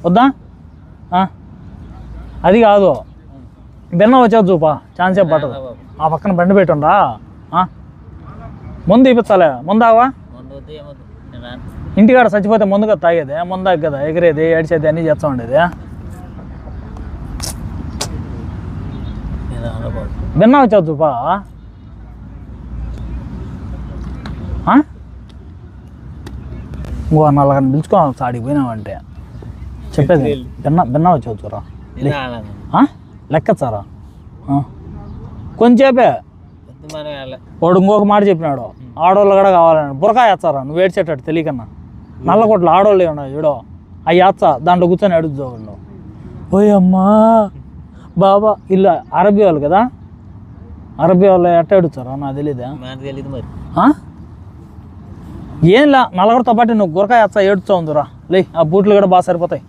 వద్దా అది కాదు బిన్న వచ్చేది చూపా ఛాన్సే పట్టదు ఆ పక్కన బండి పెట్టుండా ముందు ఇప్పించాలే ముందావా ఇంటికాడ చచ్చిపోతే ముందు కదా తాగేది ముందాక కదా ఎగిరేది ఏడ్చేది అన్నీ చేస్తూ ఉండేది బిన్న వచ్చేది చూపా ఇంకో నల్లగాని పిలుచుకోవాలి సాడికి పోయినావంటే చెప్పేది బిన్న వచ్చేది చూరా లెక్క సారా కొంచెంసేపే వాడు ఇంకొక మాట చెప్పినాడు ఆడవాళ్ళు కూడా కావాలని బురకాయ వేస్తారా నువ్వు ఏడ్చేటట్టు తెలియకన్నా నల్లకొట్లు ఆడవాళ్ళు ఉన్నాయి చూడో అవి వేస్తా దాంట్లో కూర్చొని అడుగుతావు వాళ్ళు ఓయ్ అమ్మా బాబా ఇల్లు అరబీ వాళ్ళు కదా అరబీ వాళ్ళు ఎట్ట అడుగుతారా నాకు తెలీదా ఏంలా నల్లగొడతో పాటు నువ్వు గురకాయ వేస్తా ఏడుచా ఉందిరా లే ఆ బూట్లు కూడా బాగా సరిపోతాయి